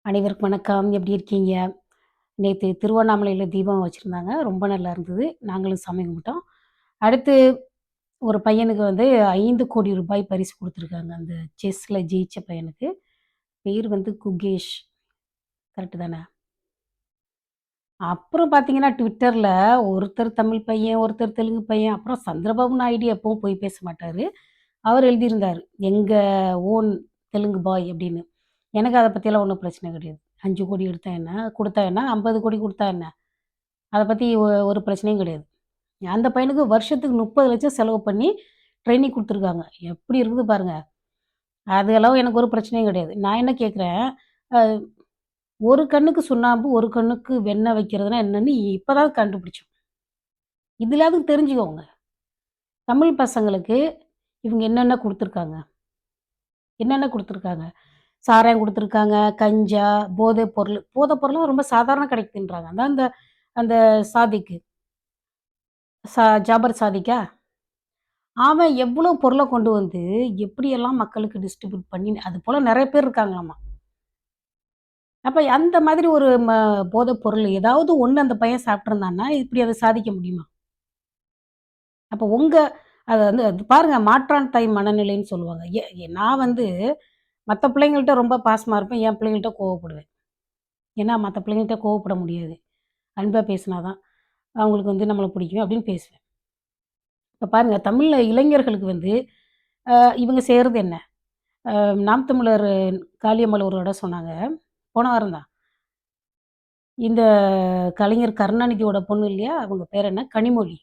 அனைவருக்கும் வணக்கம். எப்படி இருக்கீங்க? நேத்து திருவண்ணாமலையில தீபம் வச்சிருந்தாங்க. ரொம்ப நல்லா இருந்தது. நாங்களும் சாமி கும்பிட்டோம். அடுத்து ஒரு பையனுக்கு வந்து ரூ. 5,00,00,000 பரிசு குடுத்துருக்காங்க. அந்த செஸ்ல ஜெயிச்ச பையனுக்கு. பேர் வந்து குகேஷ். கரெக்ட்டு தானே? அப்புறம் பார்த்தீங்கன்னா, ட்விட்டர்ல ஒருத்தர் தமிழ் பையன், ஒருத்தர் தெலுங்கு பையன், அப்புறம் சந்திரபாபு நாயுடு எப்பவும் பொய் பேச மாட்டாரு. அவர் எழுதியிருந்தாரு. எங்க ஓன் தெலுங்கு பாய் அப்படின்னு. எனக்கு அத பத்தியெல்லாம் ஒண்ணும் பிரச்சனை கிடையாது. 5,00,00,000 எடுத்தா என்ன? குடுத்தா என்ன? 50,00,00,000 குடுத்தா என்ன? அத பத்தி ஒரு பிரச்சனையும் கிடையாது. அந்த பையனுக்கு வருஷத்துக்கு 30,00,000 செலவு பண்ணி ட்ரெய்னிங் குடுத்துருக்காங்க. எப்படி இருக்குது பாருங்க. அதெல்லாம் எனக்கு ஒரு பிரச்சனையும் கிடையாது. நான் என்ன கேட்கிறேன், அ ஒரு கண்ணுக்கு சுண்ணாம்பு, ஒரு கண்ணுக்கு வெண்ணெய் வைக்கிறதுனா என்னன்னு இப்ப தான் கண்டுபிடிச்சோம். இதுலயாவது தெரிஞ்சுக்கோங்க. தமிழ் பசங்களுக்கு இவங்க என்னென்ன குடுத்துருக்காங்க? என்னென்ன குடுத்துருக்காங்க? சாராயம் குடுத்துருக்காங்க, கஞ்சா, போதைப் பொருள். போதைப் பொருள்லாம் ரொம்ப சாதாரண கிடைக்குதுன்றாங்க. அதான் அந்த அந்த சாதிக்கு. ஜாபர் சாதிக்கா? அவன் எவ்வளோ பொருள கொண்டு வந்து, எப்படியெல்லாம் மக்களுக்கு டிஸ்ட்ரிபியூட் பண்ணி அதுபோல நெறைய பேர் இருக்காங்களாமா. அப்ப அந்த மாதிரி ஒரு போதைப் பொருள் ஏதாவது ஒண்ணு அந்த பையன் சாப்பிட்டுருந்தான்னா, இப்படி அத சாதிக்க முடியுமா? அப்ப அத வந்து அது பாருங்க மாற்றான் தாய் மனநிலைன்னு சொல்லுவாங்க. எ எ நான் வந்து மத்த பிள்ளைங்கள்ட்ட ரொம்ப பாசமா இருப்பேன். என் பிள்ளைங்கள்ட்ட கோவப்படுவேன். ஏன்னா மத்த பிள்ளைங்கள்ட்ட கோவப்பட முடியாது. அன்பா பேசினா தான் அவங்களுக்கு வந்து நம்மள பிடிக்கும் அப்படின்னு பேசுவேன். இப்ப பாருங்க தமிழ்ல இளைஞர்களுக்கு வந்து இவங்க செய்றது என்ன? நாம் தமிழர் காளியம்மாள் ஒரு தடவ சொன்னாங்க. போன வாரம் தான். இந்த கலைஞர் கருணாநிதியோட பொண்ணு இல்லையா? அவங்க பேர் என்ன? கனிமொழி.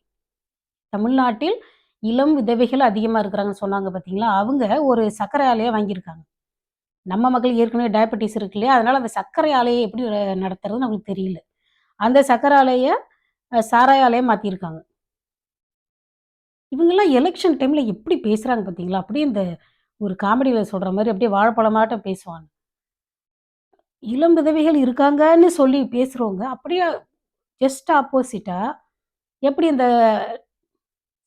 தமிழ்நாட்டில் இளம் விதவைகள் அதிகமா இருக்கிறாங்கன்னு சொன்னாங்க பார்த்தீங்களா? அவங்க ஒரு சர்க்கரை ஆலைய வாங்கியிருக்காங்க. நம்ம மக்களுக்கு ஏற்கனவே டயபெட்டிஸ் இருக்கு இல்லையா? அதனால அந்த சர்க்கரை ஆலைய எப்படி நடத்துறதுன்னு அவங்களுக்கு தெரியல. அந்த சர்க்கரை ஆலைய சாராய ஆலையா மாத்தியிருக்காங்க. இவங்கலாம் எலக்ஷன் டைம்ல எப்படி பேசுறாங்க பார்த்தீங்களா? அப்படியே இந்த ஒரு காமெடில சொல்ற மாரி அப்படியே வாழைப்பழமாட்டம் பேசுவாங்க. இளம் விதவைகள் இருக்காங்கன்னு சொல்லி பேசுறவங்க, அப்படியே ஜஸ்ட் ஆப்போசிட்டா எப்படி இந்த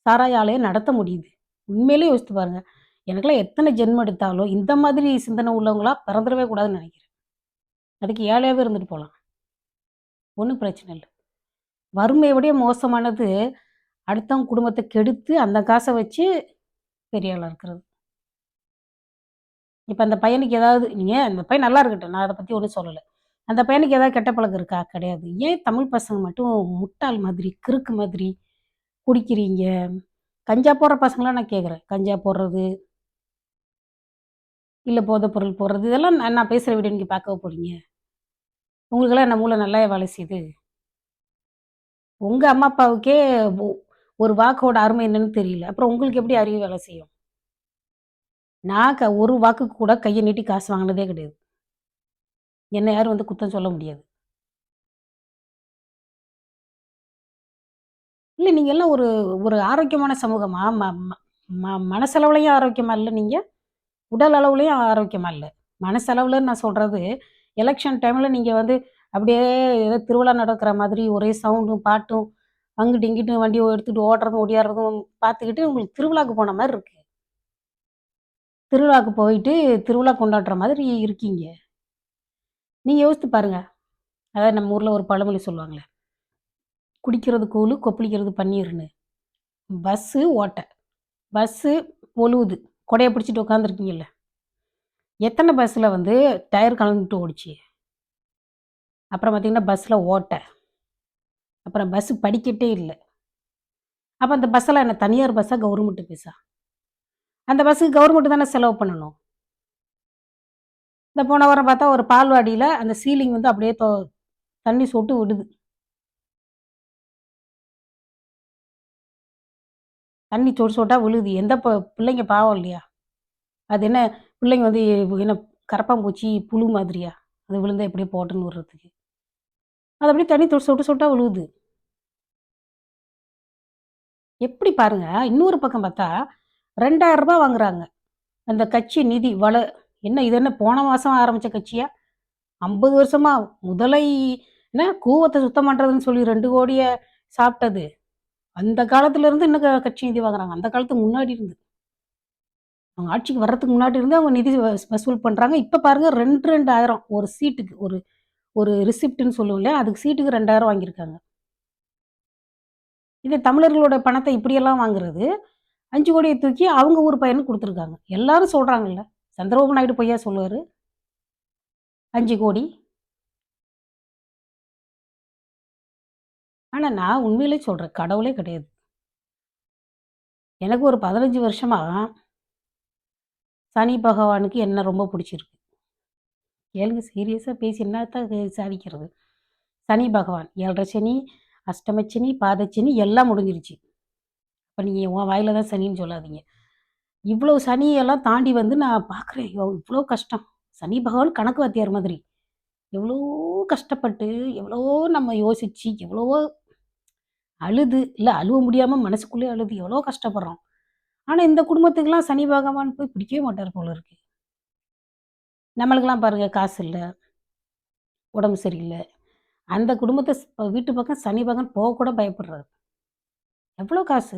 சாராய ஆலைய நடத்த முடியுது? உண்மையிலேயே யோசித்து பாருங்க. எனக்கெல்லாம் எத்தன ஜென்மம் எடுத்தாலும், இந்த மாதிரி சிந்தனை உள்ளவங்களா பிறந்துறவே கூடாதுன்னு நெனைக்கிறேன். அதுக்கு ஏழையாவே இருந்துட்டு போலாம். ஒண்ணும் பிரச்சனை இல்ல. வறுமைய விட மோசமானது, அடுத்தவங்க குடும்பத்த கெடுத்து, அந்த காச வச்சு பெரிய ஆளா இருக்கிறது. இப்ப அந்த பையனுக்கு ஏதாவது நீங்க அந்த பையன் நல்லா இருக்கட்டும். நான் அத பத்தி ஒண்ணும் சொல்லல. அந்த பையனுக்கு ஏதாவது கெட்ட பழக்கம் இருக்கா? கிடையாது. ஏன் தமிழ் பசங்க மட்டும் முட்டாள் மாதிரி, கிறுக்கு மாதிரி குடிக்கிறீங்க? கஞ்சா போடுற பசங்கள நான் கேட்கிறேன். கஞ்சா போடுறது, இல்ல போதைப் பொருள் போடுறது, இதெல்லாம் நான் நான் பேசுற வீடியோ நீங்க பார்க்கவா போறீங்க? உங்களுக்கெல்லாம் என்ன மூளை நல்லாவே வேலை செய்யுது? உங்க அம்மா, அப்பாவுக்கே ஒ ஒரு வாக்கோட அருமை என்னன்னு தெரியல. அப்புறம் உங்களுக்கு எப்படி அறிவு வேலை செய்யும்? நான் ஒரு வாக்குக்கு கூட கைய நீட்டி காசு வாங்குனதே கிடையாது. என்ன யாரும் வந்து குத்தம் சொல்ல முடியாது. இல்ல நீங்க எல்லாம் ஒரு ஒரு ஆரோக்கியமான சமூகமா? ம ம ம மனசளவுலயும் ஆரோக்கியமா இல்ல நீங்க? உடல் அளவுலயும் ஆரோக்கியமா இல்ல. மனசளவுலன்னு நான் சொல்றது, எலக்ஷன் டைம்ல நீங்க வந்து அப்படியே ஏதோ திருவிழா நடக்கிற மாதிரி ஒரே சவுண்டும், பாட்டும், அங்கிட்டு இங்கிட்டு வண்டிய எடுத்துட்டு ஓடுறதும், ஒடியாடுறதும் பார்த்துக்கிட்டு உங்களுக்கு திருவிழாக்கு போன மாரி இருக்கு. திருவிழாவுக்கு போயிட்டு, திருவிழா கொண்டாடுற மாதிரி இருக்கீங்க. நீங்க யோசித்து பாருங்க. அதாவது நம்ம ஊர்ல ஒரு பழமொழி சொல்லுவாங்கல்ல. குடிக்கிறது கூழு, கொப்பளிக்கிறது பன்னீர்ன்னு. ஓட்ட. பஸ்ஸு ஒழுகுது. கொடைய பிடிச்சிட்டு உட்காந்துருக்கீங்கல்ல. எத்தன பஸ்ல வந்து டயர் கழண்டுட்டு ஓடுச்சு? அப்புறம் பார்த்தீங்கன்னா, பஸ்ல ஓட்ட. அப்புறம் பஸ் படிக்கட்டே இல்ல. அப்ப அந்த பஸ்ஸெல்லாம் என்ன தனியார் பஸ்ஸா? கவர்மெண்ட் பஸ்ஸா? அந்த பஸ்ஸுக்கு கவர்மெண்ட் தானே செலவு பண்ணணும். இந்த போன வாரம் பார்த்தா ஒரு பால்வாடியில அந்த சீலிங் வந்து அப்படியே தண்ணி சொட்டு விடுது. தண்ணி சொட்டு சொட்டா விழுகுது. எந்த பிள்ளைங்க பாவம் இல்லையா? அது என்ன பிள்ளைங்க வந்து என்ன கரப்பான்பூச்சி, புழு மாதிரியா? அது விழுந்தா எப்படியோ போட்டுன்னு விடுறதுக்கு. அது அப்படியே தண்ணி சொட்டு சொட்டா விழுகுது. எப்படி பாருங்க, இன்னொரு பக்கம் பார்த்தா ரூ. 2,000 வாங்குறாங்க. அந்த கட்சி நிதி என்ன இது என்ன போன மாசம் ஆரம்பிச்ச கட்சியா? 50 வருஷமா முதலை என்ன கூவத்த சுத்தம் பண்றதுன்னு சொல்லி 2,00,00,000 சாப்பிட்டது. அந்த காலத்துல இருந்து இன்னும் கட்சி நிதி வாங்குறாங்க. அந்த காலத்துக்கு முன்னாடி இருந்து. அவங்க ஆட்சிக்கு வர்றதுக்கு முன்னாடி இருந்து அவங்க நிதி வசூல் பண்றாங்க. இப்ப பாருங்க 2, 2000 ஒரு சீட்டுக்கு. ஒரு ஒரு ரிசிப்ட்ன்னு சொல்லுவோம் இல்லையா? அதுக்கு சீட்டுக்கு 2000 வாங்கியிருக்காங்க. இதே தமிழர்களோட பணத்த இப்படியெல்லாம் வாங்குறது, 5,00,00,000 தூக்கி அவங்க ஊர் பையனுக்கு குடுத்துருக்காங்க. எல்லாரும் சொல்றாங்கல்ல. சந்திரபாபு நாயுடு பொய்யா சொல்லுவாரு? 5,00,00,000. ஆனா நான் உண்மையிலே சொல்றேன். கடவுளே கிடையாது. எனக்கு ஒரு 15 வருஷமா சனி பகவானுக்கு என்ன ரொம்ப புடிச்சிருக்கு. கேளுங்க சீரியஸா பேசி என்னத்த சாதிக்கிறது? சனி பகவான் 7:30 சனி, அஷ்டம சனி, பாதச்சனி எல்லாம் முடிஞ்சிருச்சு. இப்ப நீங்க உன் வாயில தான் சனின்னு சொல்லாதீங்க. இவ்வளோ சனியெல்லாம் தாண்டி வந்து நான் பார்க்குறேன். இவ்ளோ கஷ்டம். சனி பகவான் கணக்கு வாத்தியார் மாதிரி. எவ்வளோ கஷ்டப்பட்டு, எவ்வளவோ நம்ம யோசிச்சு, எவ்வளவோ அழுது, இல்ல அழுவ முடியாம மனசுக்குள்ளேயே அழுது எவ்வளோ கஷ்டப்படுறோம். ஆனா இந்த குடும்பத்துக்குலாம் சனி பகவான் போய் பிடிக்கவே மாட்டார் போல இருக்கு. நம்மளுக்கெல்லாம் பாருங்க காசு இல்ல, உடம்பு சரியில்ல. அந்த குடும்பத்த வீட்டு பக்கம் சனி பகவான் போகக்கூட பயப்படுறாரு. எவ்வளோ காசு?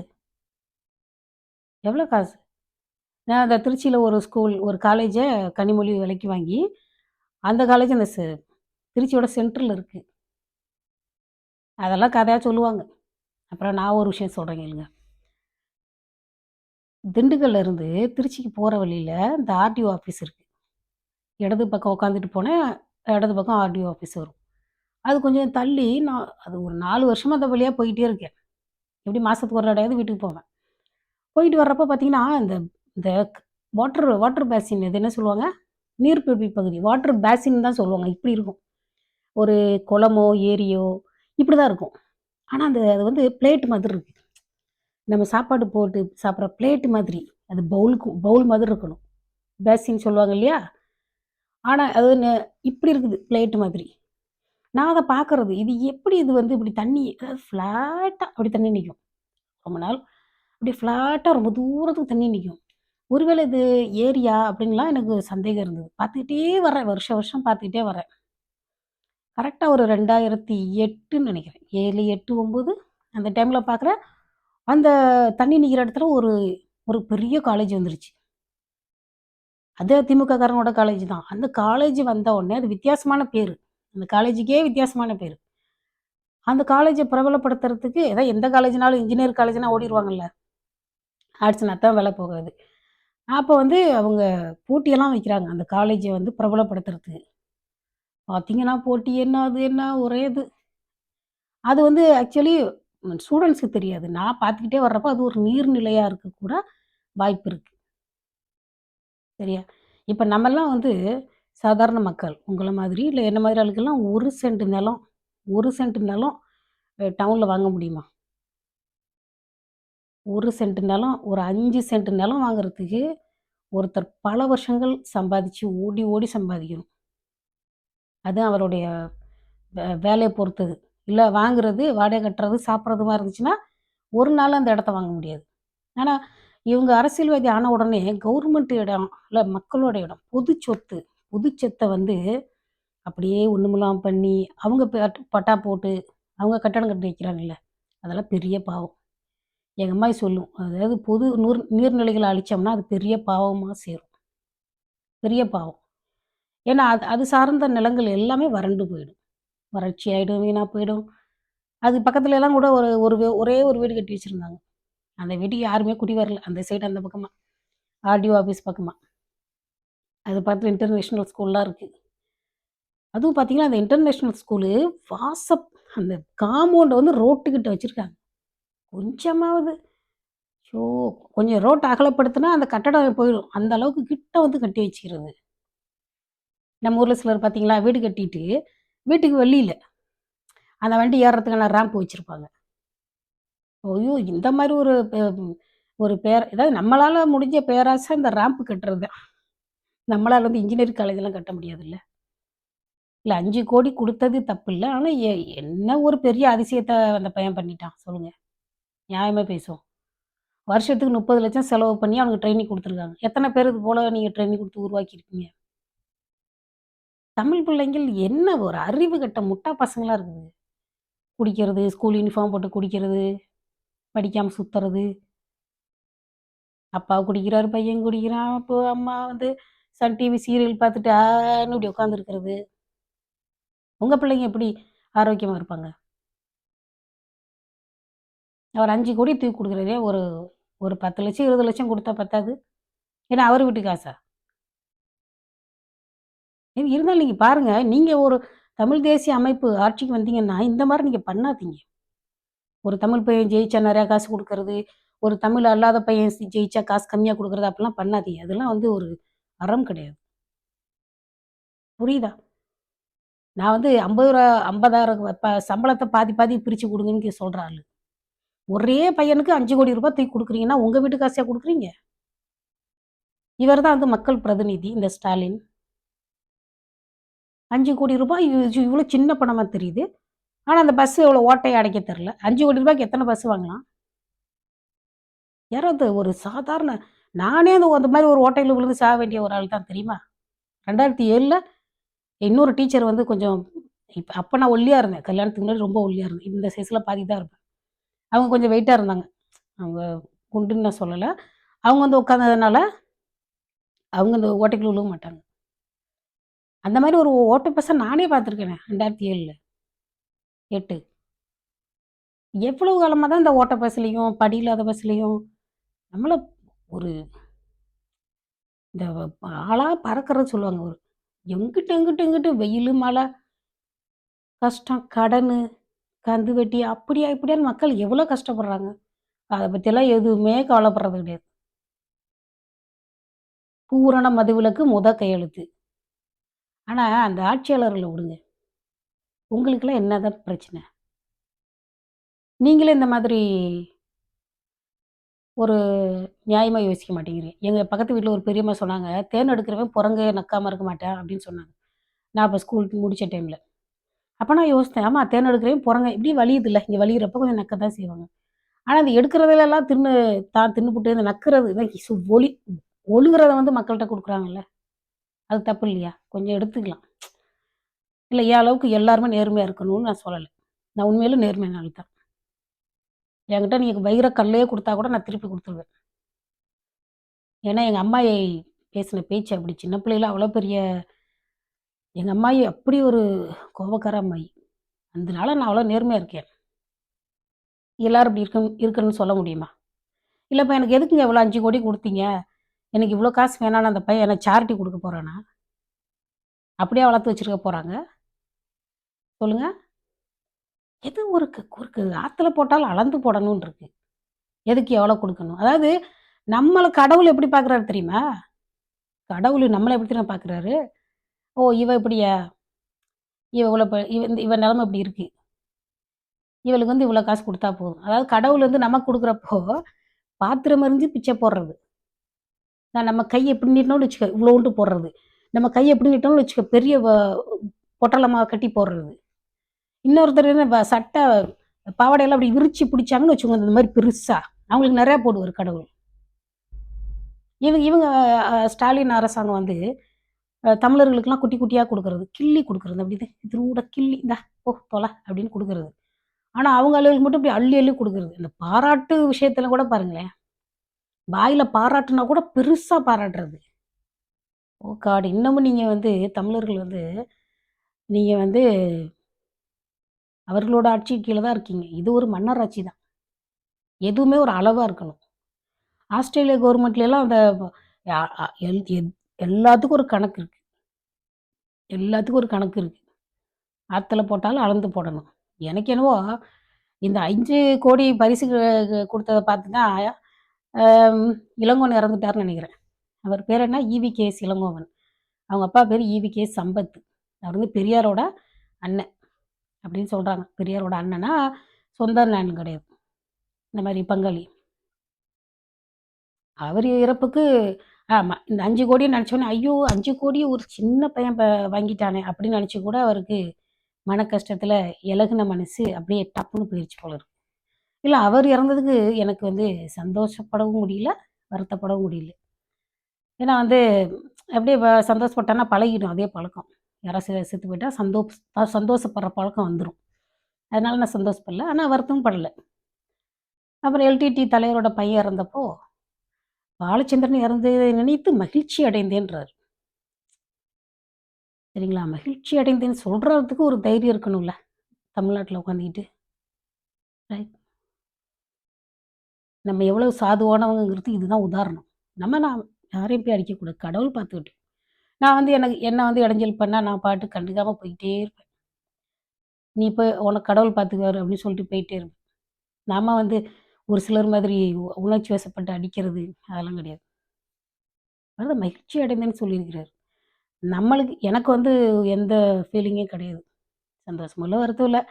எவ்வளோ காசு? நான் அந்த திருச்சியில ஒரு ஸ்கூல், ஒரு காலேஜ கனிமொழி விலைக்கு வாங்கி, அந்த காலேஜ் அந்த திருச்சியோட சென்டர்ல இருக்கு. அதெல்லாம் கதையா சொல்லுவாங்க. அப்புறம் நான் ஒரு விஷயம் சொல்றேன் கேளுங்க. திண்டுக்கல்ல இருந்து திருச்சிக்கு போற வழியில இந்த ஆர்டிஓ ஆஃபீஸ் இருக்கு. இடது பக்கம் உட்காந்துட்டு போனா, இடது பக்கம் ஆர்டிஓ ஆஃபீஸ் வரும். அது கொஞ்சம் தள்ளி நான் அது ஒரு 4 வருஷமா அந்த வழியா போயிட்டே இருக்கேன். எப்படியும் மாசத்துக்கு ஒரு தடவையாவது வீட்டுக்கு போவேன். போயிட்டு வர்றப்ப பார்த்தீங்கன்னா, இந்த இந்த வாட்டர் வாட்டர் பேசின் இது என்ன சொல்லுவாங்க? நீர்பிடிப்பு பகுதி. வாட்டர் பேசின் தான் சொல்லுவாங்க. இப்படி இருக்கும். ஒரு குளமோ, ஏரியோ இப்படி தான் இருக்கும். ஆனா அது வந்து பிளேட் மாதிரி இருக்கு. நம்ம சாப்பாடு போட்டு சாப்பிடுற பிளேட் மாதிரி. அது பவுல் மாதிரி இருக்கணும். பேசின் சொல்லுவாங்க இல்லையா? ஆனா அது இப்படி இருக்குது பிளேட் மாதிரி. நான் அத பார்க்கறது. இது எப்படி இது வந்து இப்படி தண்ணி அதாவது ஃப்ளாட்டா அப்படி தண்ணி நிக்கும். ரொம்ப நாள் அப்படியே ஃப்ளாட்டா ரொம்ப தூரத்துக்கு தண்ணி நிக்கும். ஒருவேளை இது ஏரியா அப்படின்லாம் எனக்கு சந்தேகம் இருந்தது. பார்த்துக்கிட்டே வரேன். வருஷம் வருஷம் பார்த்துக்கிட்டே வரேன். கரெக்ட்டா ஒரு 2008ன்னு நெனைக்கிறேன். 7, 8, 9 அந்த டைம்ல பார்க்குறேன். அந்த தண்ணி நிக்கிற இடத்துல ஒரு ஒரு பெரிய காலேஜ் வந்துருச்சு. அது திமுக காரங்களோட காலேஜ் தான். அந்த காலேஜ் வந்த உடனே அது வித்தியாசமான பேரு. அந்த காலேஜுக்கே வித்தியாசமான பேரு. அந்த காலேஜ பிரபலப்படுத்துறதுக்கு ஏதோ எந்த காலேஜ்னாலும் இன்ஜினியர் காலேஜ்னா ஓடிருவாங்கல்ல. ஆர்ட்ஸ்னா தான் வேல போகாது. அப்ப வந்து அவங்க போட்டியெல்லாம் வைக்கிறாங்க. அந்த காலேஜ வந்து பிரபலப்படுத்துறதுக்கு. பார்த்தீங்கன்னா, போட்டி என்ன அது என்ன ஒரே இது. அது வந்து ஆக்சுவலி ஸ்டூடண்ட்ஸ்க்கு தெரியாது. நான் பார்த்துக்கிட்டே வர்றப்போ அது ஒரு நீர்நிலையா இருக்க கூட வாய்ப்பு இருக்கு. சரியா? இப்ப நம்மலாம் வந்து சாதாரண மக்கள். உங்கள மாதிரி, இல்ல என்ன மாதிரி ஆளுக்கெல்லாம் 1 சென்ட் நிலம் 1 சென்ட் நிலம் டவுன்ல வாங்க முடியுமா? 1 சென்ட் நிலம், ஒரு 5 சென்ட் நிலம் வாங்குறதுக்கு ஒருத்தர் பல வருஷங்கள் சம்பாதிச்சு ஓடி, ஓடி சம்பாதிக்கணும். அது அவருடைய வேலைய பொறுத்தது. இல்ல வாங்குறது, வாடகை கட்டுறது, சாப்பிடுறதுமா இருந்துச்சுன்னா, ஒரு நாள்ல அந்த இடத்த வாங்க முடியாது. ஆனா, இவங்க அரசியல்வாதி ஆன உடனே கவர்மெண்ட் இடம், இல்ல மக்களோட இடம், பொது சொத்து. பொது சொத்த வந்து அப்படியே ஒண்ணுமில்லாம பண்ணி, அவங்க பட்டா போட்டு, அவங்க கட்டடம் கட்டி வைக்கிறாங்கல்ல, அதெல்லாம் பெரிய பாவம். எங்க அம்மாயி சொல்லும். அதாவது பொது நீர்நிலைகள அழிச்சோம்னா, அது பெரிய பாவமா சேரும். பெரிய பாவம். ஏன்னா, அது அது சார்ந்த நிலங்கள் எல்லாமே வறண்டு போயிடும். வறட்சி ஆயிடும், வீணா போயிடும். அது பக்கத்துலலாம் கூட ஒரு ஒரு ஒரே ஒரு வீடு கட்டி வச்சிருந்தாங்க. அந்த வீட்டுக்கு யாருமே குடி வரல. அந்த சைடு அந்த பக்கமா. ஆர்டிஓ ஆஃபீஸ் பக்கமா. அது பக்கத்துல இன்டர்நேஷனல் ஸ்கூல்லாம் இருக்கு. அதுவும் பார்த்தீங்கன்னா, அந்த இன்டர்நேஷனல் ஸ்கூலு அந்த காம்பவுண்ட வந்து ரோட்டுக்கிட்ட வச்சிருக்காங்க. கொஞ்சமாவது ஷோ கொஞ்சம் ரோட்ட அகலப்படுத்துனா அந்த கட்டடம் போயிடும். அந்த அளவுக்கு கிட்ட வந்து கட்டி வச்சுக்கிறது. நம்ம ஊர்ல சிலர் பார்த்தீங்களா, வீடு கட்டிட்டு, வீட்டுக்கு வெளியில அந்த வண்டி ஏறுறதுக்கான ரேம்ப் வச்சிருப்பாங்க. ஐயோ! இந்த மாரி ஒரு அதாவது நம்மளால முடிஞ்ச பேராசை இந்த ரேம்ப் கட்டுறது தான். நம்மளால வந்து இன்ஜினியரிங் காலேஜ்லாம் கட்ட முடியாதுல்ல. இல்ல 5,00,00,000 குடுத்தது தப்பில்ல. ஆனா என்ன ஒரு பெரிய அதிசயத்த அந்த பையன் பண்ணிட்டான் சொல்லுங்க. நியாயமா பேசுவோம். வருஷத்துக்கு 30,00,000 செலவு பண்ணி அவனுக்கு ட்ரெய்னிங் குடுத்துருக்காங்க. எத்தன பேரு இது போல நீங்க ட்ரெய்னிங் குடுத்து உருவாக்கியிருக்கீங்க? தமிழ் பிள்ளைங்கள் என்ன ஒரு அறிவு கெட்ட முட்டா பசங்களா இருக்குது. குடிக்கிறது, ஸ்கூல் யூனிஃபார்ம் போட்டு குடிக்கிறது, படிக்காம சுத்துறது. அப்பா குடிக்கிறாரு, பையன் குடிக்கிறான். அப்போ அம்மா வந்து சன் டிவி சீரியல் பார்த்துட்டு ஆன்னு இப்படி உட்காந்துருக்கிறது. உங்க பிள்ளைங்க எப்படி ஆரோக்கியமா இருப்பாங்க? அவர் 5,00,00,000 தூக்கி குடுக்குறாரே, ஒரு ஒரு 10,00,000 20,00,000 குடுத்தா பத்தாது? ஏன்னா அவரு வீட்டு காசா? இருந்தாலும் நீங்க பாருங்க, நீங்க ஒரு தமிழ் தேசிய அமைப்பு ஆட்சிக்கு வந்தீங்கன்னா, இந்த மாரி நீங்க பண்ணாதீங்க. ஒரு தமிழ் பையன் ஜெயிச்சா நெறையா காசு குடுக்கறது, ஒரு தமிழ் அல்லாத பையன் ஜெயிச்சா காசு கம்மியா குடுக்குறது, அப்படிலாம் பண்ணாதீங்க. அதெல்லாம் வந்து ஒரு அறம் கிடையாது. புரியுதா? நான் வந்து ரூ. 50,000 சம்பளத்த பாதி பாதி பிரிச்சு குடுங்கன்னு சொல்ற ஆளு. ஒரே பையனுக்கு ரூ. 5,00,00,000 தூக்கி குடுக்குறீங்கன்னா, உங்க வீட்டு காசையா குடுக்குறீங்க? இவர் தான் வந்து மக்கள் பிரதிநிதி, இந்த ஸ்டாலின். ரூ. 5,00,00,000 இவ்ளோ சின்ன பணமா தெரியுது. ஆனா, அந்த பஸ் எவ்வளோ ஓட்டைய அடைக்க தெர்ல. ரூ. 5,00,00,000க்கு எத்தன பஸ் வாங்கலாம்? யாராவது ஒரு சாதாரண நானே அந்த மாரி ஒரு ஓட்டையில விழுந்து சாக வேண்டிய ஒரு ஆள் தான் தெரியுமா? 2007ல இன்னொரு டீச்சர் வந்து கொஞ்சம் அப்ப நான் ஒல்லியா இருந்தேன். கல்யாணத்துக்கு முன்னாடி ரொம்ப ஒல்லியா இருந்தேன். இந்த சைஸ்ல பாதி தான் இருப்பேன். அவங்க கொஞ்சம் வெயிட்டா இருந்தாங்க. அவங்க குண்டுன்னு நான் சொல்லல. அவங்க வந்து உட்காந்ததுனால, அவங்க அந்த ஓட்டைக்குள்ள விழுக மாட்டாங்க. அந்த மாரி ஒரு ஓட்ட பஸ்ஸ நானே பார்த்துருக்கேனே 2007ல 8. எவ்வளவு காலமா தான் இந்த ஓட்ட பஸ்லயும், படி இல்லாத பஸ்லயும் நம்மள ஒரு இந்த ஆளா பறக்கறன்னு சொல்லுவாங்க. எங்கிட்டு, எங்கிட்டு, எங்கிட்டு வெயிலு, மழை, கஷ்டம், கடனு, கந்து வட்டி அப்படியா, இப்படியான்னு மக்கள் எவ்வளோ கஷ்டப்படுறாங்க. அத பத்தியெல்லாம் எதுவுமே கவலைப்படுறது கிடையாது. பூரண மதுவிலக்கு கையெழுத்து. ஆனா, அந்த ஆட்சியாளர்கள விடுங்க. உங்களுக்கெல்லாம் என்னதான் பிரச்சனை? நீங்களே இந்த மாதிரி ஒரு நியாயமா யோசிக்க மாட்டேங்கிறீங்க. எங்க பக்கத்து வீட்ல ஒரு பெரியம்மா சொன்னாங்க, "தேன் எடுக்கிறவன் குரங்கு நக்காம இருக்க மாட்டான்" அப்படின்னு சொன்னாங்க. நான் அப்ப ஸ்கூல் முடிச்ச டைம்ல. அப்ப நான் யோசித்தேன், ஆமா தேன் எடுக்கிறவன் குரங்கு இப்படி வலியுதுல்ல, இங்க வலியிறப்ப கொஞ்சம் நக்க தான் செய்வாங்க. ஆனா, அது எடுக்கிறதுலலாம் தான் தின்னுபுட்டு இந்த நக்குறது இந்த ஒழுகுறத வந்து மக்கள்ட்ட குடுக்குறாங்கல்ல. அது தப்பு இல்லையா? கொஞ்சம் எடுத்துக்கலாம். இல்ல என் அளவுக்கு எல்லாருமே நேர்மையா இருக்கணும்னு நான் சொல்லல. நான் உண்மையிலே நேர்மையான ஆள் தான். என்கிட்ட நீங்க வைர கல்லே குடுத்தா கூட நான் திருப்பி குடுத்துருவேன். ஏன்னா, எங்க அம்மாயி பேசின பேச்சு அப்படி. சின்ன பிள்ளையில அவ்வளோ பெரிய எங்க அம்மாயி அப்படி ஒரு கோபக்கார அம்மாயி. அதனால நான் அவ்வளோ நேர்மையா இருக்கேன். எல்லாரும் இப்படி இருக்கணும்னு சொல்ல முடியுமா? இல்லப்பா எனக்கு எதுக்குங்க இவ்வளோ 5,00,00,000 குடுத்தீங்க? எனக்கு இவ்வளோ காசு வேணான்னு அந்த பையன் என்ன சேரிட்டி குடுக்க போறானா? அப்படியா வளர்த்து வச்சிருக்க போறாங்க? சொல்லுங்க. எது ஒரு ஆத்துல போட்டாலும் அளந்து போடணும்னு இருக்கு. எதுக்கு எவ்வளோ குடுக்கணும்? அதாவது நம்மள கடவுள் எப்படி பார்க்குறாரு தெரியுமா? கடவுள் நம்மள எப்படி தெரியுமா பார்க்குறாரு? ஓ! இவ இப்படியா? இவ இவ்வளோ இவ நெலைம இப்படி இருக்கு. இவளுக்கு வந்து இவ்வளோ காசு குடுத்தா போதும். அதாவது கடவுள் வந்து நமக்கு குடுக்குறப்போ, பாத்திரம் எறிஞ்சு பிச்சை போடுறது. நம்ம கை இப்படி நீட்டினோம்னு வச்சுக்க, இவ்வளோண்டு போடுறது. நம்ம கை எப்படி நீட்டினோம்னு வச்சுக்க, பெரிய பொட்டலமா கட்டி போடுறது. இன்னொருத்தர் என்ன சட்டை பாவாடையெல்லாம் அப்படி விரிச்சு பிடிச்சாங்கன்னு வச்சுக்கோங்க, இந்த மாரி பெருசா. அவங்களுக்கு நெறையா போடுவாரு கடவுள். இவங்க இவங்க ஸ்டாலின் அரசாங்கம் வந்து தமிழர்களுக்கெல்லாம் குட்டி குட்டியா குடுக்குறது. கிள்ளி குடுக்குறது. அப்படி இத்துணூண்ட கிள்ளி, "இந்தா போ தொல" அப்படின்னு குடுக்குறது. ஆனா அவங்க ஆளுகளுக்கு மட்டும் இப்படி அள்ளி அள்ளி குடுக்குறது. இந்த பாராட்டு விஷயத்துல கூட பாருங்களேன். வாயில பாராட்டுனா கூட பெருசா பாராட்டுறது. ஓ காட்! இன்னமும் நீங்க வந்து தமிழர்கள் வந்து நீங்க வந்து அவர்களோட ஆட்சிக்கு கீழ தான் இருக்கீங்க. இது ஒரு மன்னர் ஆட்சி தான். எதுவுமே ஒரு அளவா இருக்கணும். ஆஸ்திரேலியா கவர்மெண்ட்லலாம் அந்த அ அ எல் எத் எல்லாத்துக்கும் ஒரு கணக்கு இருக்கு. எல்லாத்துக்கும் ஒரு கணக்கு இருக்கு. ஆத்துல போட்டாலும் அளந்து போடணும். எனக்கு என்னவோ இந்த 5,00,00,000 பரிசு குடுத்தத பார்த்து தான் இளங்கோவன் இறந்துட்டாருன்னு நெனைக்கிறேன். அவர் பேர் என்ன? ஈவி.கே.எஸ். இளங்கோவன். அவங்க அப்பா பேரு ஈவி.கே.எஸ். சம்பத். அவர் வந்து பெரியாரோட அண்ணன் அப்படின்னு சொல்றாங்க. பெரியாரோட அண்ணனா, சொந்த அண்ணன் கிடையாது. இந்த மாரி பங்காளி. அவர் இறப்புக்கு ஆமா. இந்த 5,00,00,000 நெனச்சோனே, ஐயோ! 5,00,00,000 ஒரு சின்ன பையன் வாங்கிட்டானே அப்படின்னு நெனச்சு கூட அவருக்கு மன கஷ்டத்துல இளகுன மனசு அப்படியே டப்புன்னு போயிருச்சு போல இருக்கு. இல்ல அவர் இறந்ததுக்கு எனக்கு வந்து சந்தோஷப்படவும் முடியல, வருத்தப்படவும் முடியல. ஏன்னா வந்து அப்படியே சந்தோஷப்பட்டோன்னா பழகிடும் அதே பழக்கம். யாராவது செத்து போயிட்டா சந்தோஷப்படுற பழக்கம் வந்துரும். அதனால நான் சந்தோஷப்படல. ஆனா வருத்தமும் படல. அப்புறம் எல்டிடி தலைவரோட பையன் இறந்தப்போ, பாலச்சந்திரன் இறந்ததை நினைத்து மகிழ்ச்சி அடைந்தேன்றாரு. சரிங்களா? மகிழ்ச்சி அடைந்தேன்னு சொல்றதுக்கு ஒரு தைரியம் இருக்கணும்ல. தமிழ்நாட்டுல உட்காந்துக்கிட்டு. ரைட். நம்ம எவ்வளவு சாதுவானவங்கங்கிறது இதுதான் உதாரணம். நான் யாரையும் போய் அடிக்கக்கூடாது. கடவுள் பார்த்துக்கட்டும். நான் வந்து என்ன வந்து இடைஞ்சல் பண்ணா, நான் பாட்டுக்கு கண்டுக்காம போயிட்டே இருப்பேன். "நீ போய் உனக்கு கடவுள் பார்த்துக்குவாரு" அப்படின்னு சொல்லிட்டு போயிட்டே இருப்பேன். நாம வந்து ஒரு சிலர் மாதிரி உணர்ச்சி வசப்பட்டு அடிக்கிறது, அதெல்லாம் கிடையாது. அதான் மகிழ்ச்சி அடைந்தேன்னு சொல்லியிருக்கிறாரு. எனக்கு வந்து எந்த ஃபீலிங்கே கிடையாது. சந்தோஷமும் இல்ல, வருத்தம் இல்ல.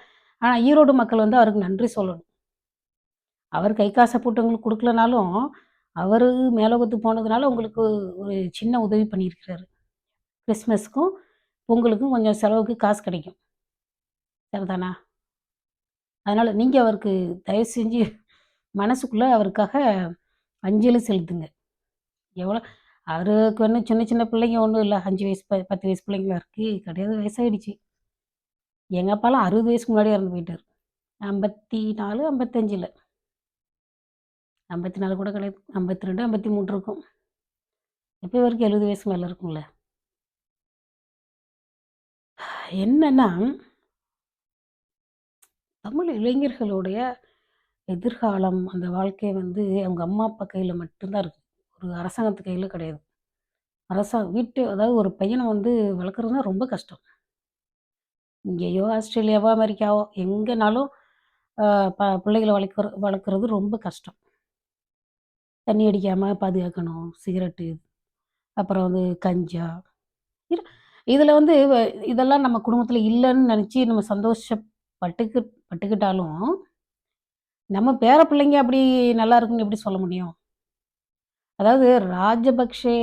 ஆனா ஈரோடு மக்கள் வந்து அவருக்கு நன்றி சொல்லணும். அவர் கை காச போட்டு உங்களுக்கு குடுக்கலனாலும், அவரு மேலோகத்துக்கு போனதுனால உங்களுக்கு ஒரு சின்ன உதவி பண்ணியிருக்கிறாரு. கிறிஸ்மஸ்க்கும், பொங்கலுக்கும் கொஞ்சம் செலவுக்கு காசு கிடைக்கும். சரிதானா? அதனால நீங்க அவருக்கு தயவு செஞ்சு மனசுக்குள்ள அவருக்காக அஞ்சலி செலுத்துங்க. எவ்வளோ அவருக்கு வந்து சின்ன சின்ன பிள்ளைங்க ஒண்ணும் இல்ல. 5 வயசு 10 வயசு பிள்ளைங்களா இருக்கு. கிடையாது, வயசாயிடுச்சு. எங்க அப்பாலாம் 60 வயசுக்கு முன்னாடியே இறந்து போயிட்டாரு. 54, 55 54 கூட கிடையாது. 52, 53 இருக்கும். எப்பயும் இவருக்கு 70 வயசு மேல இருக்கும்ல. என்னன்னா, தமிழ் இளைஞர்களுடைய எதிர்காலம், அந்த வாழ்க்கை வந்து அவங்க அம்மா, அப்பா கையில மட்டும் தான் இருக்கு. ஒரு அரசாங்கத்து கையில கிடையாது. அதாவது ஒரு பையன வந்து வளர்க்குறதுனா ரொம்ப கஷ்டம். இங்கேயோ, ஆஸ்திரேலியாவோ, அமெரிக்காவோ எங்கனாலும் அ பிள்ளைகள வளர்க்குறது ரொம்ப கஷ்டம். தண்ணி அடிக்காம பாதுகாக்கணும். சிகரெட்டு, அப்புறம் வந்து கஞ்சா. இரு இதில வந்து இதெல்லாம் நம்ம குடும்பத்தில இல்லன்னு நெனச்சு நம்ம பட்டுக்கிட்டாலும், நம்ம பேர பிள்ளைங்க அப்படி நல்லா இருக்குன்னு எப்படி சொல்ல முடியும்? அதாவது ராஜபக்ஷே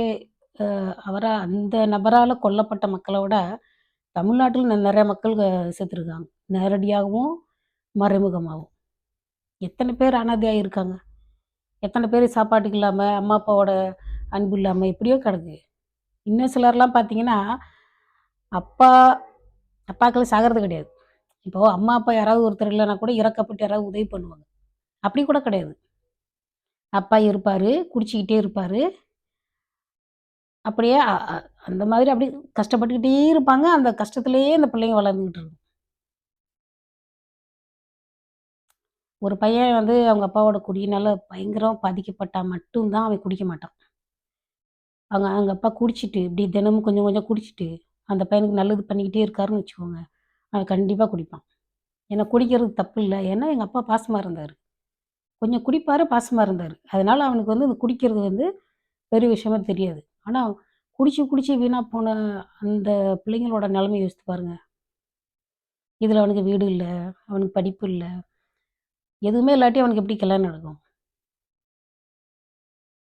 அந்த நபரால கொல்லப்பட்ட மக்கள விட, தமிழ்நாட்டில நெறைய மக்கள் செத்துருக்காங்க. நேரடியாகவும், மறைமுகமாவும். எத்தன பேர் அனாதையா இருக்காங்க? எத்தன பேரு சாப்பாட்டுக்கு இல்லாம, அம்மா, அப்பாவோட அன்பு இல்லாம எப்படியோ கிடக்கு. இன்னும் சிலர்லாம் பார்த்தீங்கன்னா, அப்பா அப்பாக்கள் சாகறது கிடையாது. இப்போ அம்மா, அப்பா யாராவது ஒருத்தர் இல்லன்னா கூட இறக்கப்பட்டு யாராவது உதவி பண்ணுவாங்க. அப்படி கூட கிடையாது. அப்பா இருப்பாரு, குடிச்சுக்கிட்டே இருப்பாரு. அப்படியே அ அ அந்த மாதிரி அப்படியே கஷ்டப்பட்டுக்கிட்டே இருப்பாங்க. அந்த கஷ்டத்திலேயே அந்த பிள்ளைங்க வளர்ந்துகிட்டு இருக்கும். ஒரு பையன் வந்து அவங்க அப்பாவோட குடியினால பயங்கரமா பாதிக்கப்பட்டா மட்டும் தான் அவன் குடிக்க மாட்டான். அவங்க அவங்க அப்பா குடிச்சிட்டு, இப்படி தினமும் கொஞ்சம் கொஞ்சம் குடிச்சிட்டு, அந்த பையனுக்கு நல்லது பண்ணிக்கிட்டே இருக்காருன்னு வச்சுக்கோங்க, அவன் கண்டிப்பா குடிப்பான். ஏன்னா குடிக்கிறது தப்பு இல்ல. ஏன்னா எங்க அப்பா பாசமா இருந்தாரு. கொஞ்சம் குடிப்பாரு, பாசமா இருந்தாரு. அதனால அவனுக்கு வந்து இந்த குடிக்கிறது வந்து பெரிய விஷயமா தெரியாது. ஆனா குடிச்சு குடிச்சு வீணா போன அந்த பிள்ளைங்களோட நிலைமைய யோசித்து பாருங்க. இதுல அவனுக்கு வீடு இல்ல, அவனுக்கு படிப்பு இல்ல, எதுவுமே இல்லாட்டி அவனுக்கு எப்படி கல்யாணம் நடக்கும்?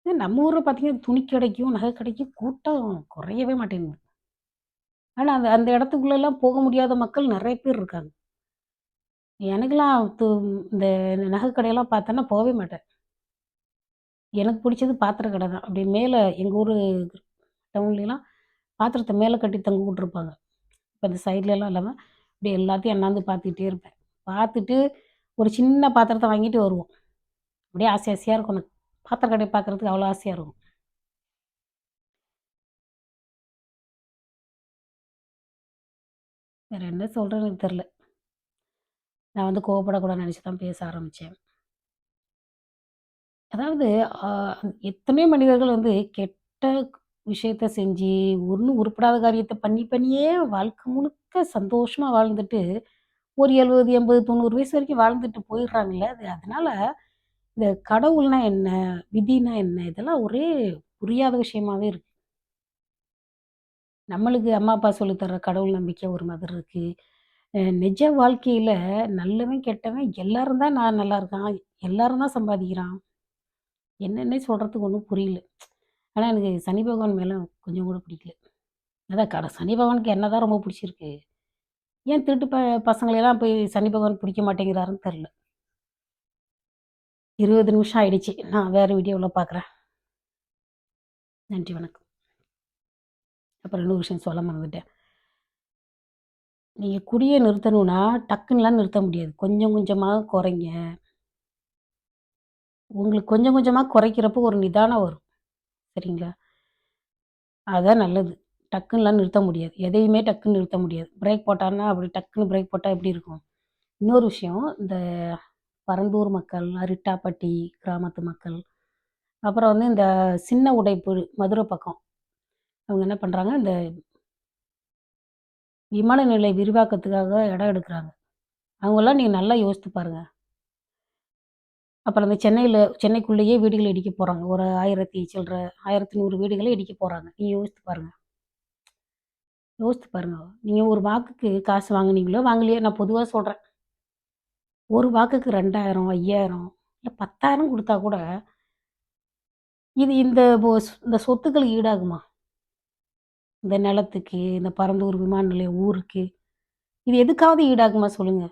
நம்ம ஊர்ல பார்த்தீங்கன்னா, துணி கடைக்கும், நகை கடைக்கும் கூட்டம் குறையவே மாட்டேங்குது. ஆனா அந்த அந்த இடத்துக்குள்ளலாம் போக முடியாத மக்கள் நெறைய பேர் இருக்காங்க. எனக்கெல்லாம் இந்த நகை கடையெல்லாம் பார்த்தேன்னா போவே மாட்டேன். எனக்கு பிடிச்சது பாத்திர கடை தான். அப்படி மேல எங்க ஊரு டவுன்லலாம் பாத்திரத்த மேல கட்டி தொங்க விட்டுருப்பாங்க. இப்ப இந்த சைட்லலாம் இல்லாம, இப்படி எல்லாத்தையும் அண்ணாந்து பார்த்துக்கிட்டே இருப்பேன். பார்த்துட்டு ஒரு சின்ன பாத்திரத்த வாங்கிட்டு வருவோம். அப்படியே ஆசை ஆசையா இருக்கும். அந்த பாத்திர கடைய பார்க்கறதுக்கு அவ்வளோ ஆசையா இருக்கும். வேற என்ன சொல்றதுன்னு எனக்கு தெரியல. நான் வந்து கோவப்படக்கூடாதுன்னு நெனச்சு தான் பேச ஆரம்பிச்சேன். அதாவது அ எத்தனையோ மனிதர்கள் வந்து கெட்ட விஷயத்த செஞ்சு, ஒண்ணும் உருப்படாத காரியத்த பண்ணி பண்ணியே வாழ்க்கை முழுக்க சந்தோஷமா வாழ்ந்துட்டு, ஒரு 70, 80, 90 வயசு வரைக்கும் வாழ்ந்துட்டு போயிடுறாங்கல்ல. அதனால இந்த கடவுள்னா என்ன? விதினா என்ன? இதெல்லாம் ஒரே புரியாத விஷயமாவே இருக்கு. நம்மளுக்கு அம்மா, அப்பா சொல்லி தர்ற கடவுள் நம்பிக்கை ஒரு மாதிரி இருக்கு. நிஜ வாழ்க்கையில நல்லவன், கெட்டவன் எல்லாரும் தான் நல்லா இருக்கான். எல்லாரும் தான் சம்பாதிக்கிறான். என்னன்னே சொல்றதுக்கு ஒண்ணும் புரியல. ஆனா எனக்கு சனி பகவான் மேல கொஞ்சம் கூட பிடிக்கல. அதான் சனி பகவானுக்கு என்னதான் ரொம்ப பிடிச்சிருக்கு. ஏன் திருட்டு பசங்களெல்லாம் போய் சனி பகவான் பிடிக்க மாட்டேங்கிறாருன்னு தெரியல. 20 நிமிஷம் ஆயிடுச்சு. நான் வேற வீடியோல பார்க்குறேன். நன்றி, வணக்கம். அப்புறம் இன்னொரு விஷயம் சொல்ல மறந்துட்டேன். நீங்க குடிய நிறுத்தணும்னா, டக்குன்னுலாம் நிறுத்த முடியாது. கொஞ்சம் கொஞ்சமா குறைங்க. உங்களுக்கு கொஞ்சம் கொஞ்சமா குறைக்கிறப்போ ஒரு நிதானம் வரும். சரிங்களா? அதான் நல்லது. டக்குன்னுலாம் நிறுத்த முடியாது. எதையுமே டக்குன்னு நிறுத்த முடியாது. பிரேக் போட்டான்னா, அப்படி டக்குன்னு பிரேக் போட்டா எப்படி இருக்கும்? இன்னொரு விஷயம், இந்த பரந்தூர் மக்கள், அரிட்டாப்பட்டி கிராமத்து மக்கள், அப்புறம் வந்து இந்த சின்ன உடைப்பு மதுரை பக்கம். அவங்க என்ன பண்றாங்க, இந்த விமான நிலைய விரிவாக்கத்துக்காக இடம் எடுக்குறாங்க. அவங்கலாம் நீங்க நல்லா யோசித்து பாருங்க. அப்புறம் இந்த சென்னைக்குள்ளேயே வீடுகள் இடிக்க போறாங்க. ஒரு 1000 சில்ற 1100 வீடுகள இடிக்க போறாங்க. நீங்க யோசித்து பாருங்க. யோசித்து பாருங்க. நீங்க ஒரு வாக்குக்கு காசு வாங்குனீங்களோ, வாங்கலையோ நான் பொதுவா சொல்றேன். ஒரு வாக்குக்கு 2000, 5000 இல்ல 10,000 குடுத்தா கூட, இது இந்த சொத்துக்களுக்கு ஈடாகுமா? இந்த நிலத்துக்கு, இந்த பரந்தூர் விமான நிலையம் ஊருக்கு, இது எதுக்காவது ஈடாகுமா சொல்லுங்க?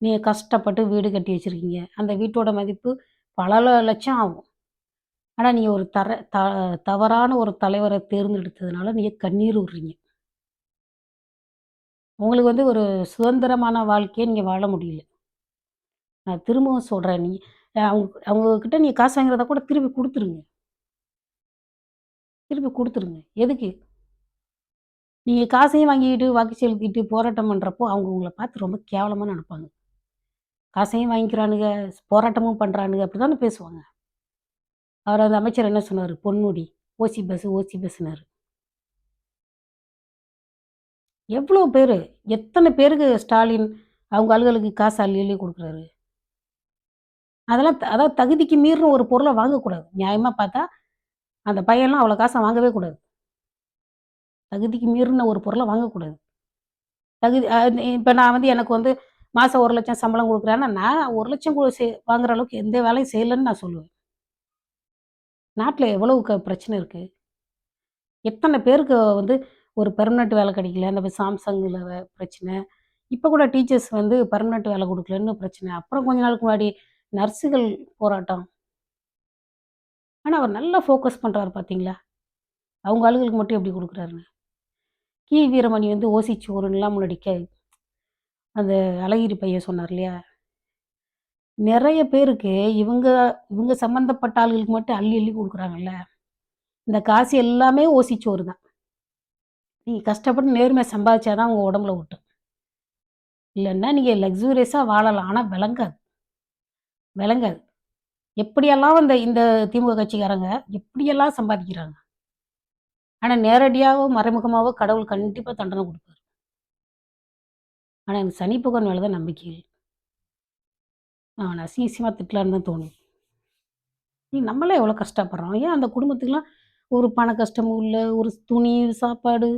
நீங்க கஷ்டப்பட்டு வீடு கட்டி வச்சிருக்கீங்க. அந்த வீட்டோட மதிப்பு பல லட்சம் ஆகும். ஆனா, நீங்க ஒரு தவறான ஒரு தலைவர தேர்ந்தெடுத்ததுனால நீங்க கண்ணீர் விடுறீங்க. உங்களுக்கு வந்து ஒரு சுதந்திரமான வாழ்க்கைய நீங்க வாழ முடியல. நான் திரும்பவும் சொல்றேன். நீ அவங்க கிட்ட நீங்க காசு வாங்கிறத கூட திருப்பி குடுத்துருங்க. திருப்பி குடுத்துருங்க. எதுக்கு? நீங்க காசையும் வாங்கிக்கிட்டு, வாக்கு செலுத்திட்டு போராட்டம் பண்றப்போ, அவங்க உங்கள பார்த்து ரொம்ப கேவலமா நெனப்பாங்க. காசையும் வாங்கிக்கிறானுங்க, போராட்டமும் பண்றானுங்க, அப்படிதானே பேசுவாங்க. அவரு அந்த அமைச்சர் என்ன சொன்னாரு? பொன்முடி. ஓசி பஸ், ஓசி பஸ்ன்னாரு. எவ்வளோ பேரு, எத்தன பேருக்கு ஸ்டாலின் அவங்க ஆளுகளுக்கு காசு அள்ளி அள்ளி குடுக்குறாரு. அதெல்லாம் அதாவது தகுதிக்கு மீறின ஒரு பொருள வாங்கக்கூடாது. நியாயமா பார்த்தா, அந்த பையன்லாம் அவ்வளோ காச வாங்கவே கூடாது. தகுதிக்கு மீறின ஒரு பொருள வாங்கக்கூடாது. தகுதி இப்ப நான் வந்து எனக்கு வந்து மாசம் 1,00,000 சம்பளம் குடுக்குறேன்னா, நான் 1,00,000 வாங்குற அளவுக்கு எந்த வேலையும் செய்யலன்னு நான் சொல்லுவேன். நாட்ல எவ்வளவு பிரச்சனை இருக்கு. எத்தன பேருக்கு வந்து ஒரு பெர்மனன்ட் வேலை கிடைக்கல. அந்த சாம்சங்ல பிரச்சனை. இப்ப கூட டீச்சர்ஸ் வந்து பெர்மனன்ட் வேலை குடுக்கலன்னு பிரச்சனை. அப்புறம் கொஞ்ச நாளுக்கு முன்னாடி நர்ஸுகள் போராட்டம். ஆனா, அவர் நல்லா ஃபோக்கஸ் பண்றாரு பார்த்தீங்களா? அவங்க ஆளுகளுக்கு மட்டும் எப்படி குடுக்குறாருன்னு. வீரமணி வந்து ஓசிச்சோறுன்லாம் முன்னாடி அந்த அழகிரி பையன் சொன்னார் இல்லையா? நெறைய பேருக்கு இவங்க இவங்க சம்மந்தப்பட்ட ஆளுகளுக்கு மட்டும் அள்ளி அள்ளி குடுக்குறாங்கல்ல. இந்த காசு எல்லாமே ஓசிச்சோறு தான். நீங்க கஷ்டப்பட்டு நேர்மையா சம்பாதிச்சா தான் உங்க உடம்புல ஒட்டும். இல்லன்னா நீங்க லக்ஸூரியஸா வாழலாம். ஆனா விளங்காது, விளங்காது. எப்படியெல்லாம் இந்த இந்த திமுக கட்சிக்காரங்க எப்படியெல்லாம் சம்பாதிக்கிறாங்க. ஆனா நேரடியாவோ, மறைமுகமாவோ கடவுள் கண்டிப்பா தண்டனை குடுப்பாரு. ஆனா எனக்கு சனி பகவான் மேல தான் நம்பிக்கை இல்ல. அவன அசிங்க அசிங்கமா திட்டலான்னு தான் தோணுது. நம்மலாம் எவ்வளோ கஷ்டப்படுறோம். ஏன் அந்த குடும்பத்துக்குலாம் ஒரு பண கஷ்டமும் இல்ல, ஒரு துணி, சாப்பாடு,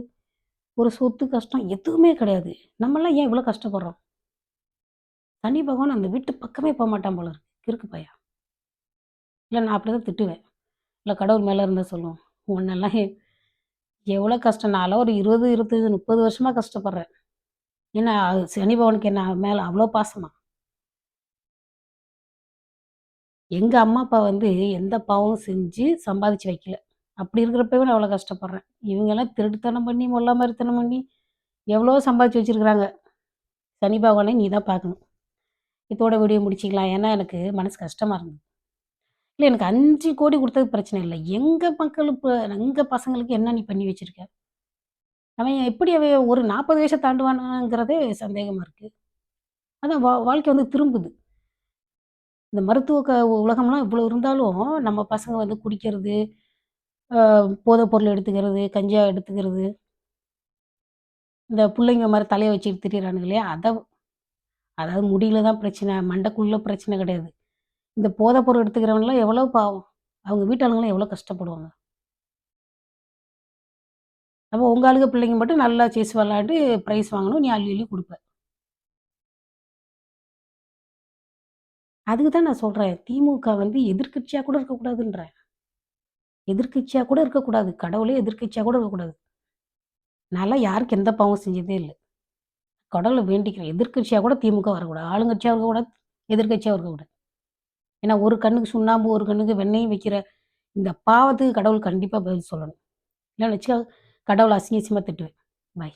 ஒரு சொத்து கஷ்டம் எதுவுமே கிடையாது. நம்மலாம் ஏன் இவ்வளோ கஷ்டப்படுறோம்? சனி பகவான் அந்த வீட்டு பக்கமே போமாட்டான் போல இருக்கு. கிறுக்கு பையன். இல்ல நான் அப்படிதான் திட்டுவேன். இல்ல கடவுள் மேல இருந்தா சொல்லுவேன். உன்னெல்லாம் எவ்வளோ கஷ்டம் நான்லாம் ஒரு 20, 25, 30 வருஷமா கஷ்டப்படுறேன். ஏன்னா சனி பகவானுக்கு என்ன மேல அவ்வளோ பாசமா? எங்க அம்மா, அப்பா வந்து எந்த பாவமும் செஞ்சு சம்பாதிச்சு வைக்கல. அப்படி இருக்கிறப்பவே நான் அவ்வளோ கஷ்டப்படுறேன். இவங்கலாம் திருட்டுத்தனம் பண்ணி, மொள்ள மாரித்தனம் பண்ணி எவ்வளோ சம்பாதிச்சு வச்சிருக்கிறாங்க. சனி பகவானே நீ தான் பார்க்கணும். இதோட வீடியோ முடிச்சுக்கலாம். ஏன்னா எனக்கு மனசு கஷ்டமா இருந்தது. இல்ல எனக்கு 5,00,00,000 குடுத்தது பிரச்சனை இல்ல. எங்க மக்கள் எங்க பசங்களுக்கு என்ன நீ பண்ணி வச்சிருக்க? அவன் எப்படி ஒரு 40 வயச தாண்டுவானாங்கிறதே சந்தேகமா இருக்கு. அதான் வாழ்க்கை வந்து திரும்புது. இந்த மருத்துவ உலகம்லாம் இவ்வளோ இருந்தாலும், நம்ம பசங்க வந்து குடிக்கிறது, போதை பொருள் எடுத்துக்கிறது, கஞ்சா எடுத்துக்கிறது, இந்த புள்ளைங்க மாரி தலைய வச்சுட்டு திரியிறானுங்க இல்லையா? அதாவது முடியில தான் பிரச்சனை, மண்டைக்குள்ள பிரச்சனை கிடையாது. இந்த போதை பொருள் எடுத்துக்கிறவன்லாம் எவ்வளோ பாவம். அவங்க வீட்டாளுங்கலாம் எவ்வளோ கஷ்டப்படுவாங்க. அப்போ உங்க ஆளுக பிள்ளைங்க மட்டும் நல்லா செஸ் விளையாண்டு பிரைஸ் வாங்கணும். நீ அள்ளி அள்ளி குடுப்ப. அதுக்கு தான் நான் சொல்றேன். திமுக வந்து எதிர்க்கட்சியா கூட இருக்கக்கூடாதுன்றேன். எதிர்க்கட்சியா கூட இருக்கக்கூடாது. கடவுளே எதிர்க்கட்சியா கூட இருக்கக்கூடாது. நான்லாம் யாருக்கும் எந்த பாவமும் செஞ்சதே இல்ல. கடவுள வேண்டிக்கிறேன். எதிர்க்கட்சியா கூட திமுக வரக்கூடாது. ஆளுங்கட்சியா இருக்கக்கூடாது, எதிர்க்கட்சியா இருக்கக்கூடாது. ஏன்னா ஒரு கண்ணுக்கு சுண்ணாம்பு, ஒரு கண்ணுக்கு வெண்ணெயும் வைக்கிற இந்த பாவத்துக்கு கடவுள் கண்டிப்பா பதில் சொல்லணும். இல்லன்னு வச்சுக்க கடவுள அசிங்க அசிங்கமா திட்டுவேன். பாய்.